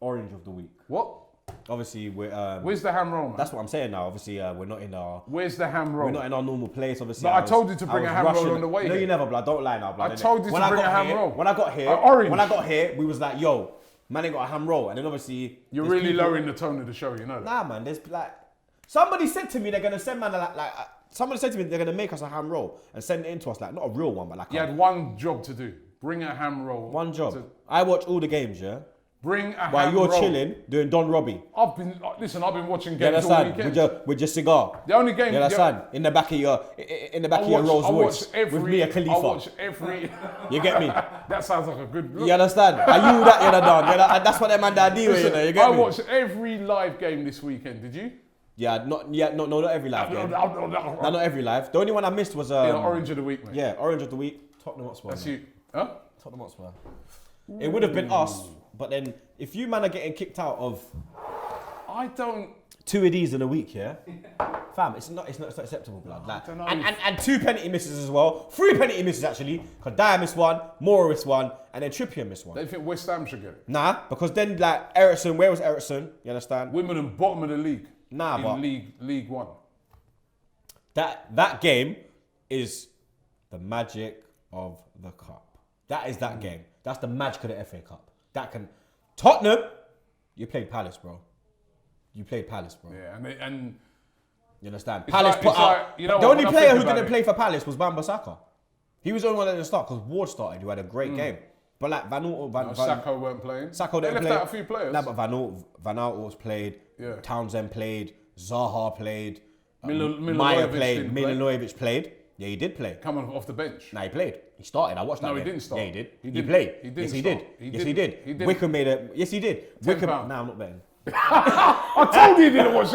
Speaker 2: Orange of the week.
Speaker 1: What?
Speaker 2: Obviously, we're...
Speaker 1: Where's the ham roll, man?
Speaker 2: That's what I'm saying now. Obviously, we're not in our...
Speaker 1: Where's the ham roll?
Speaker 2: We're not in our normal place, obviously.
Speaker 1: But I told you to bring a ham roll on the way.
Speaker 2: No, you never, blood. Don't lie now, blood.
Speaker 1: I told you to bring a ham roll.
Speaker 2: When I got here, we was like, yo, man ain't got a ham roll. And then obviously...
Speaker 1: You're really lowering the tone of the show, you know that?
Speaker 2: Nah, man. There's like... Somebody said to me they're going to send, man, somebody said to me they're going to make us a ham roll and send it in to us. Like, not a real one, but like...
Speaker 1: You had one job to do. Bring a ham roll.
Speaker 2: One job. I watch all the games, yeah?
Speaker 1: Bring a ham roll.
Speaker 2: While you're chilling, doing Don Robbie.
Speaker 1: I've been watching games all weekend.
Speaker 2: With your cigar.
Speaker 1: The only game...
Speaker 2: You understand? In the back of your Rolls Royce. With Mia Khalifa.
Speaker 1: I watch every...
Speaker 2: You get me?
Speaker 1: That sounds like a good look.
Speaker 2: You understand? Are you that, you know, dog? That's what that man that deal with, you know? You get me?
Speaker 1: I watched every live game this weekend. Did you?
Speaker 2: Yeah, not every live game. Not every live. The only one I missed was...
Speaker 1: Orange of the week, mate.
Speaker 2: Yeah, Orange of the week. Tottenham Hotspur.
Speaker 1: That's you. Huh?
Speaker 2: Tottenham Hotspur. It would have been us, but then if you man are getting kicked out of...
Speaker 1: I don't...
Speaker 2: 2 of these in a week, yeah? Fam, it's not acceptable, blood. Like, and 2 penalty misses as well. 3 penalty misses, actually. Because Dyer missed one, Moura missed one, and then Trippier missed one.
Speaker 1: They think West Ham should get it?
Speaker 2: Nah, because then, like, Ericsson, where was Ericsson? You understand?
Speaker 1: Wimbledon, bottom of the league.
Speaker 2: Nah, but...
Speaker 1: League One.
Speaker 2: That game is the magic of the cup. That is that game. That's the magic of the FA Cup. Tottenham, you played Palace, bro. You played Palace, bro.
Speaker 1: Yeah, and
Speaker 2: you understand? Palace put out... the only player who didn't play for Palace was Wan-Bissaka. He was the only one that didn't start because Ward started, who had a great game. But like
Speaker 1: Sacco weren't playing.
Speaker 2: Sacco didn't play.
Speaker 1: They left out a few players.
Speaker 2: Nah, but Van Aanholt's played. Yeah. Townsend played. Zaha played. Maya played. Milanovic played. Yeah, he did play.
Speaker 1: Coming off the bench.
Speaker 2: Nah, he played. He started. I watched that.
Speaker 1: No, he didn't start.
Speaker 2: Yeah, he did. He played. Yes, he did. Yes, he did. Wickham made a... Yes, he did. Wickham... Nah, I'm not betting.
Speaker 1: I told you didn't watch it.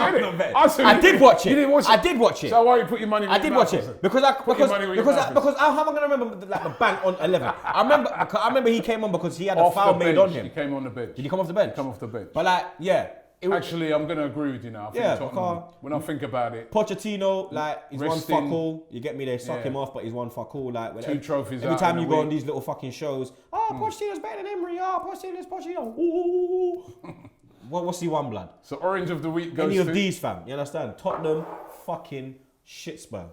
Speaker 2: I did watch it.
Speaker 1: You didn't watch it.
Speaker 2: I did watch it.
Speaker 1: So why you put your money?
Speaker 2: I did watch it because how am I gonna remember like the bank on 11? I remember he came on because he had a foul made on him.
Speaker 1: He came on the bench.
Speaker 2: Did he come off the bench?
Speaker 1: Come off the bench.
Speaker 2: But like, yeah,
Speaker 1: Actually, I'm going to agree with you now. I think
Speaker 2: Yeah,
Speaker 1: Tottenham, when I think about it,
Speaker 2: Pochettino, like, he's
Speaker 1: Resting.
Speaker 2: one fuck all. You get me? They suck him off, but he's one fuck all. Like,
Speaker 1: Two trophies
Speaker 2: every
Speaker 1: out
Speaker 2: time
Speaker 1: in
Speaker 2: you
Speaker 1: a
Speaker 2: go
Speaker 1: week.
Speaker 2: on these little fucking shows, Pochettino's better than Emery. Pochettino. Ooh. What's he won, blood?
Speaker 1: So Orange of the Week goes
Speaker 2: Any
Speaker 1: to...
Speaker 2: of these, fam. You understand? Tottenham, fucking shit spur.